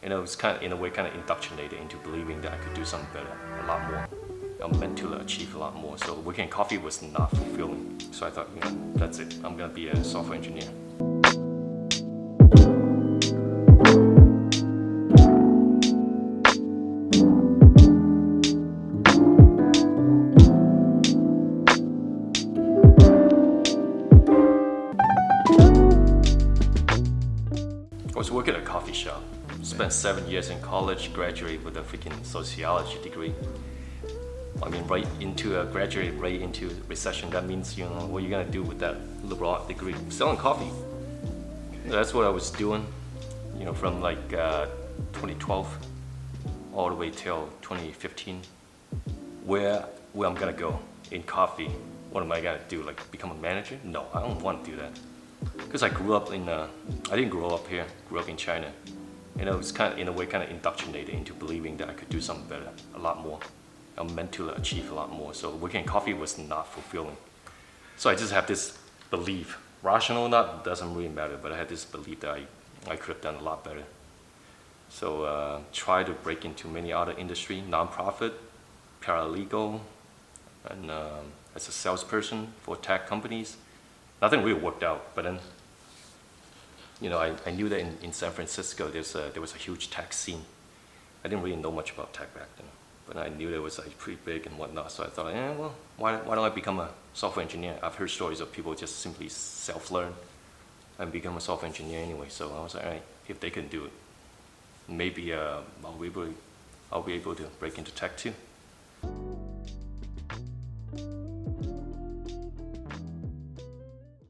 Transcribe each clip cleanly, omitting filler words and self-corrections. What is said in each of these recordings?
And I was kind of, in a way, kind of indoctrinated into believing that I could do something better, a lot more. I'm meant to achieve a lot more. So working in coffee was not fulfilling. So I thought, that's it. I'm gonna be a software engineer. I was working at a coffee shop. Spent 7 years in college, graduated with a freaking sociology degree. I mean, graduate right into recession. That means, what are you gonna do with that liberal art degree? Selling coffee. That's what I was doing, from like 2012 all the way till 2015. Where I'm gonna go in coffee? What am I gonna do? Like become a manager? No, I don't want to do that. Because I grew up I didn't grow up here. Grew up in China. And I was kind of, in a way, kind of indoctrinated into believing that I could do something better, a lot more. I'm meant to achieve a lot more. So working in coffee was not fulfilling. So I just have this belief, rational or not, doesn't really matter, but I had this belief that I could have done a lot better. So try to break into many other industry, nonprofit, paralegal, and as a salesperson for tech companies. Nothing really worked out, but then I knew that in San Francisco there was a huge tech scene. I didn't really know much about tech back then, but I knew it was like pretty big and whatnot. So I thought, well, why don't I become a software engineer? I've heard stories of people just simply self-learn and become a software engineer anyway. So I was like, all right, if they can do it, maybe I'll be able to break into tech too.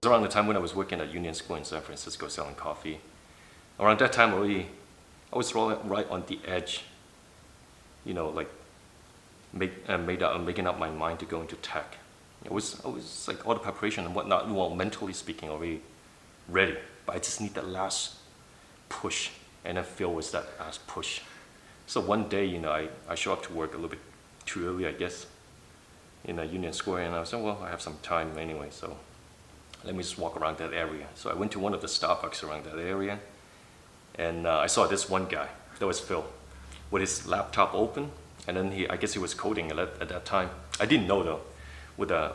It was around the time when I was working at Union Square in San Francisco selling coffee. Around that time I was right on the edge, like making up my mind to go into tech. I was like all the preparation and whatnot, well, mentally speaking, already ready, but I just need that last push, and then Phil was that last push. So one day, I show up to work a little bit too early, I guess, in Union Square, and I was like, well, I have some time anyway, so let me just walk around that area. So I went to one of the Starbucks around that area, and I saw this one guy, that was Phil, with his laptop open, and then I guess he was coding at that time. I didn't know though, with a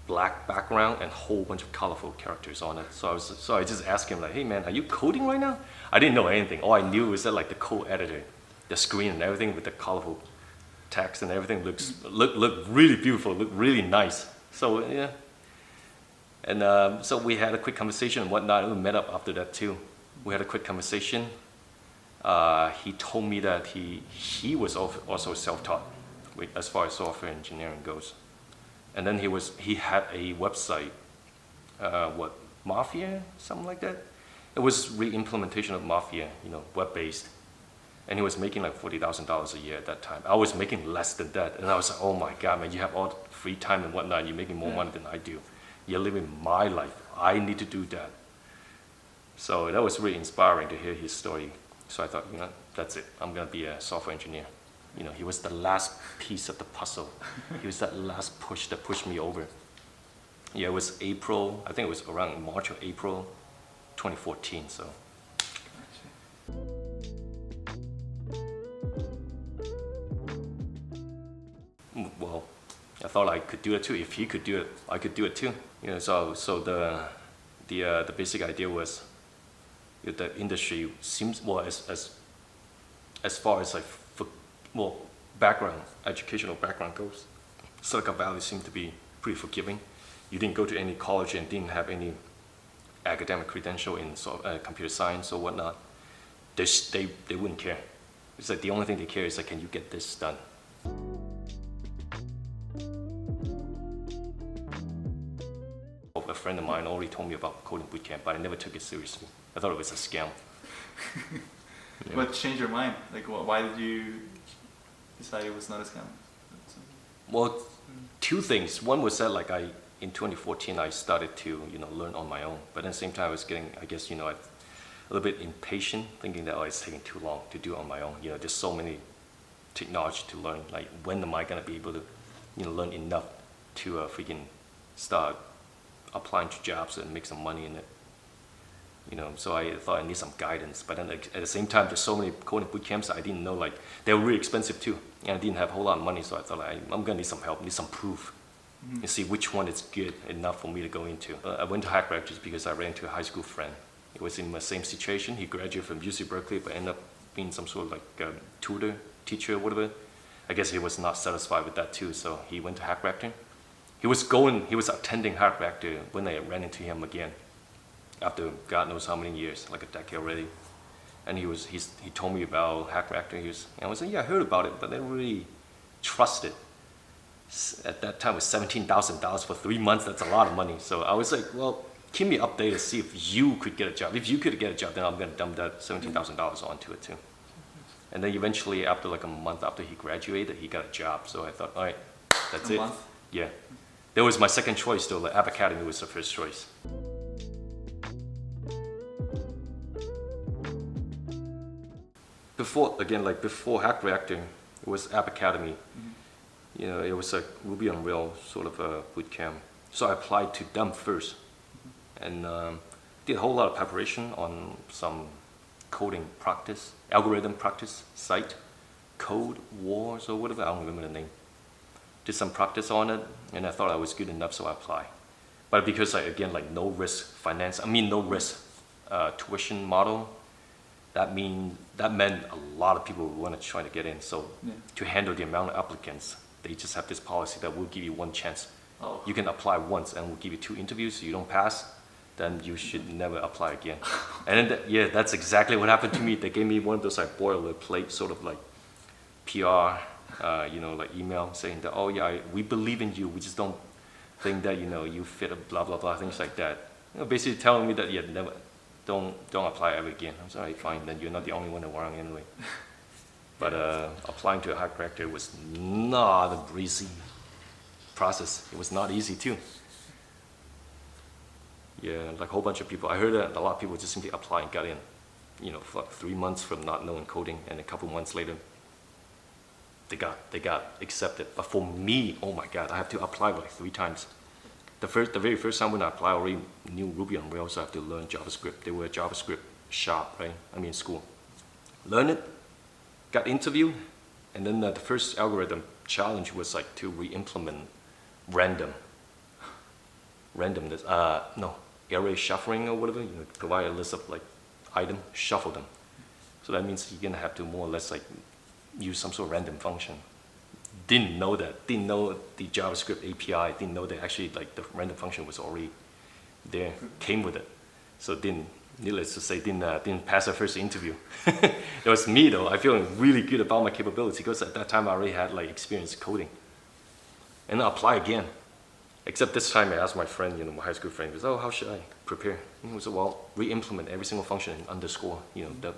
black background and a whole bunch of colorful characters on it. So I just asked him like, hey man, are you coding right now? I didn't know anything. All I knew was that like the code editor, the screen and everything with the colorful text and everything looked really beautiful, looked really nice. So yeah. And so we had a quick conversation and whatnot. We met up after that too. We had a quick conversation. He told me that he was also self-taught as far as software engineering goes. And then he had a website, Mafia, something like that. It was re-implementation of Mafia, web-based. And he was making like $40,000 a year at that time. I was making less than that. And I was like, oh my God, man, you have all the free time and whatnot. You're making more money than I do. You're living my life. I need to do that. So that was really inspiring to hear his story. So I thought, that's it. I'm gonna be a software engineer. He was the last piece of the puzzle. He was that last push that pushed me over. Yeah, it was April, I think it was around March or April 2014, so. Well, I thought I could do it too. If he could do it, I could do it too. So the basic idea was the industry seems, well, as far as like educational background goes, Silicon Valley seemed to be pretty forgiving. You didn't go to any college and didn't have any academic credential in computer science or whatnot. They wouldn't care. It's like the only thing they care is like, can you get this done? A friend of mine already told me about coding bootcamp, but I never took it seriously. I thought it was a scam. Yeah. What changed your mind? Like, why did you decide it was not a scam? Well, two things. One was that like in 2014 I started to learn on my own, but at the same time I was getting, I guess, a little bit impatient, thinking that it's taking too long to do it on my own. There's so many technology to learn. Like, when am I gonna be able to learn enough to freaking start applying to jobs and make some money in it? So I thought I need some guidance. But then at the same time, there's so many coding boot camps I didn't know, like, they were really expensive too. And I didn't have a whole lot of money, so I thought I'm gonna need some help, need some proof. And see which one is good enough for me to go into. I went to Hack just because I ran into a high school friend. He was in my same situation. He graduated from UC Berkeley, but ended up being some sort of like tutor, teacher, whatever. I guess he was not satisfied with that too, so he went to Hack He was attending Hack when I ran into him again, after God knows how many years, like a decade already. And he told me about Hack and I was like, yeah, I heard about it, but I didn't really trust it. At that time, it was $17,000 for 3 months. That's a lot of money. So I was like, well, keep me updated to see if you could get a job. If you could get a job, then I'm going to dump that $17,000 onto it too. And then eventually, after like a month after he graduated, he got a job. So I thought, all right, that's it. A month? Yeah. That was my second choice though. Like App Academy was the first choice. Before Hack Reactor, it was App Academy. It was a Ruby on Rails sort of a boot camp. So I applied to them first, and did a whole lot of preparation on some coding practice, algorithm practice site, Code Wars or whatever, I don't remember the name. Did some practice on it, and I thought I was good enough, so I applied. But because no risk tuition model, that meant a lot of people want to try to get in. So to handle the amount of applicants, they just have this policy that we'll give you one chance. Oh. You can apply once and we'll give you 2 interviews. So you don't pass, then you should never apply again. And then that's exactly what happened to me. They gave me one of those like boilerplate sort of like PR, like email saying that, oh yeah, we believe in you. We just don't think that you fit a blah blah blah, things like that. Basically telling me that never, don't apply ever again. I'm sorry, fine. Then you're not the only one around anyway. But applying to a Hack Reactor was not a breezy process. It was not easy too. Yeah, like a whole bunch of people. I heard that a lot of people just simply apply and got in. For like 3 months from not knowing coding, and a couple months later, they got accepted. But for me, oh my God, I have to apply like 3 times. The very first time when I applied, I already knew Ruby on Rails, so I have to learn JavaScript. They were a JavaScript shop, right? school. Learn it, got interviewed, and then the first algorithm challenge was like to re-implement randomness, array shuffling or whatever. Provide a list of like items, shuffle them. So that means you're gonna have to more or less like use some sort of random function. Didn't know that. Didn't know the JavaScript API. Didn't know that actually like the random function was already there, came with it. So needless to say, didn't pass the first interview. It was me though. I feeling really good about my capability because at that time I already had like experience coding. And I apply again. Except this time I asked my friend, my high school friend, he goes, oh, how should I prepare? And he said, well, re-implement every single function in underscore, the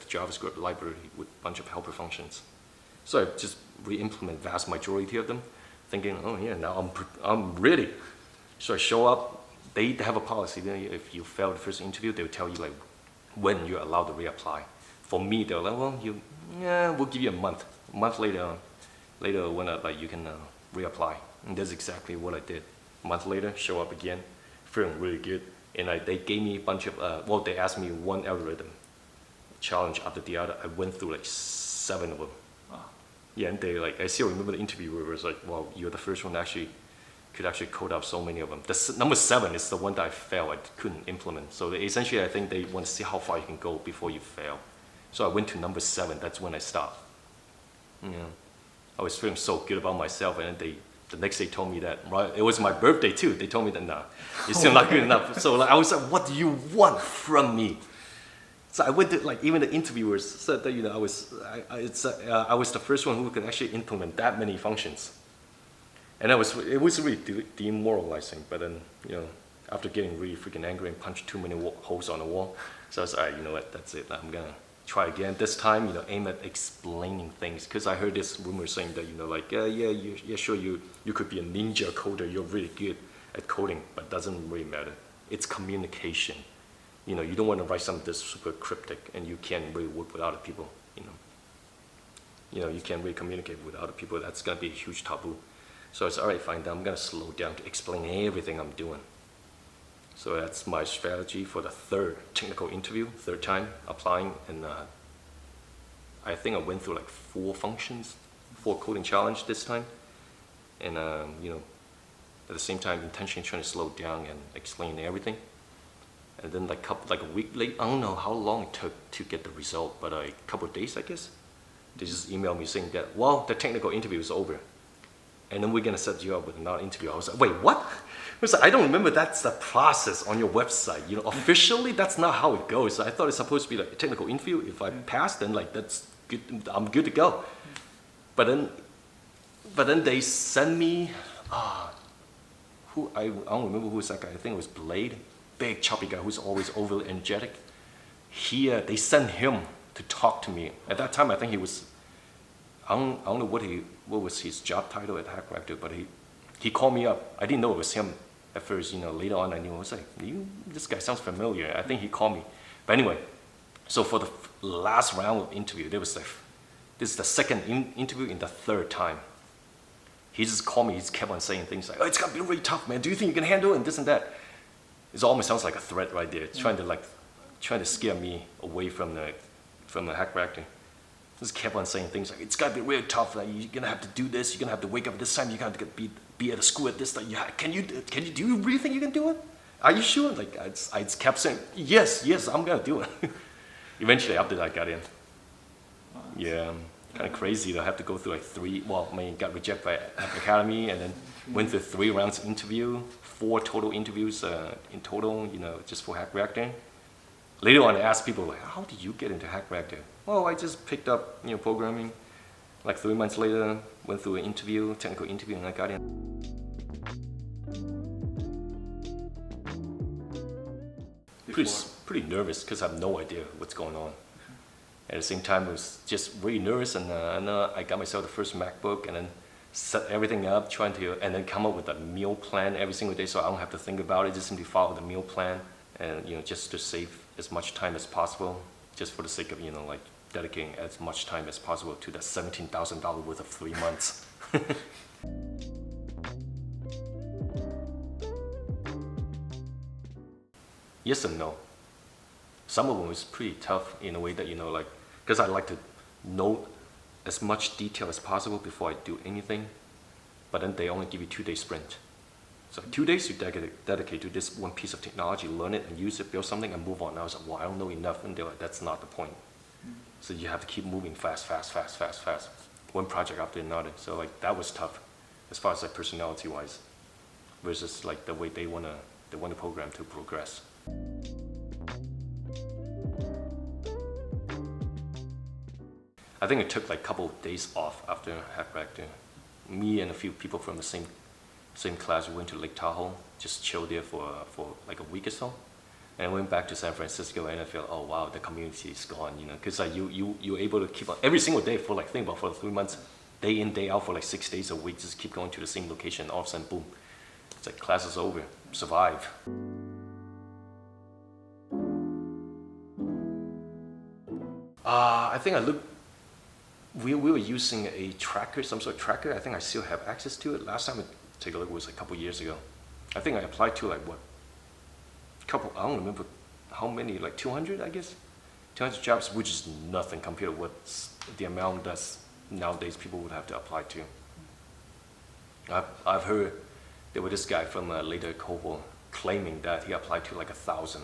JavaScript library with a bunch of helper functions. So I just re-implement vast majority of them, thinking, oh yeah, now I'm ready. So I show up. They have a policy. If you fail the first interview, they'll tell you like when you're allowed to reapply. For me, they're like, well, we'll give you a month. A month later when you can reapply. And that's exactly what I did. A month later, show up again, feeling really good. And they gave me a bunch of, they asked me one algorithm challenge after the other. I went through like 7 of them. Wow. Yeah, and they I still remember the interview where it was like, wow, you're the first one that could actually code out so many of them. Number 7 is the one that I failed, I couldn't implement. So essentially, I think they want to see how far you can go before you fail. So I went to number 7, that's when I stopped. I was feeling so good about myself, and then the next day told me that, right, it was my birthday too. They told me that, nah, you're still not good enough. So I was like, what do you want from me? So I went to, even the interviewers said that, I was the first one who could actually implement that many functions. And it was really demoralizing. But then, after getting really freaking angry and punched too many holes on the wall, so I was like, you know what, that's it. I'm gonna try again. This time, aim at explaining things. Because I heard this rumor saying that, sure, you could be a ninja coder. You're really good at coding, but it doesn't really matter. It's communication. You don't want to write something that's super cryptic, and you can't really work with other people. You can't really communicate with other people. That's gonna be a huge taboo. So it's all right, fine. Then I'm gonna slow down to explain everything I'm doing. So that's my strategy for the third technical interview, third time applying. And I think I went through like 4 functions, 4 coding challenge this time. And at the same time, intentionally trying to slow down and explain everything. And then like a week late, I don't know how long it took to get the result, but a couple of days, I guess. They just emailed me saying that, well, the technical interview is over. And then we're gonna set you up with another interview. I was like, wait, what? I was like, I don't remember that's the process on your website. Officially, that's not how it goes. I thought it's supposed to be like a technical interview. If I pass, then like that's good. I'm good to go. But then they send me, I don't remember who was that guy. I think it was Blade, big choppy guy who's always overly energetic. They sent him to talk to me. At that time, I think he was, I don't know what was his job title at HackRactor, but he called me up. I didn't know it was him at first. Later on I knew. I was like, this guy sounds familiar. I think he called me. But anyway, so for the last round of interview, this is the second interview in the third time. He just called me. He just kept on saying things like, "Oh, it's gonna be really tough, man. Do you think you can handle it?" And this and that. It almost sounds like a threat right there, trying to scare me away from the HackRactor. Just kept on saying things like, "It's gonna be really tough. Like, you're gonna have to do this. You're gonna have to wake up at this time. You're gonna have to be at the school at this time. Can you do you really think you can do it? Are you sure?" Like I just kept saying, "Yes, I'm gonna do it." Eventually, after that, I got in. Yeah, kind of crazy to have to go through like got rejected by App Academy, and then went through 3 rounds of interview, 4 total interviews in total, just for HackRactor. Later on, I asked people like, "How did you get into HackRactor?" "Oh, I just picked up, programming." Like 3 months later, went through an interview, technical interview, and I got in. Pretty nervous because I have no idea what's going on. At the same time, I was just really nervous, and I got myself the first MacBook, and then set everything up, and then come up with a meal plan every single day, so I don't have to think about it. Just simply follow the meal plan, and just to save as much time as possible, just for the sake of like dedicating as much time as possible to that $17,000 worth of 3 months. Yes and no. Some of them was pretty tough in a way that, because I like to know as much detail as possible before I do anything, but then they only give you 2-day sprint. So 2 days you dedicate to this one piece of technology, learn it and use it, build something and move on. And I was like, well, I don't know enough, and they're like, that's not the point. So you have to keep moving fast, one project after another. So like that was tough as far as like personality-wise, versus like the way they want the program to progress. I think it took like a couple of days off after HackRactor. Me and a few people from the same class, we went to Lake Tahoe, just chilled there for like a week or so. And I went back to San Francisco, and I felt, oh wow, the community is gone, because like you're able to keep on every single day for like, think about for 3 months, day in, day out for like 6 days a week, just keep going to the same location, all of a sudden, boom, it's like class is over, survive. I think we were using a tracker, some sort of tracker. I think I still have access to it. Last time I took a look was a couple years ago. I think I applied to like I don't remember how many, like 200, I guess. 200 jobs, which is nothing compared to what the amount that nowadays people would have to apply to. I've heard there was this guy from a later cohort claiming that he applied to like 1,000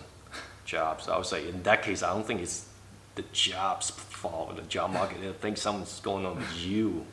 jobs. I was like, in that case, I don't think it's the job's fault, the job market. I think something's going on with you.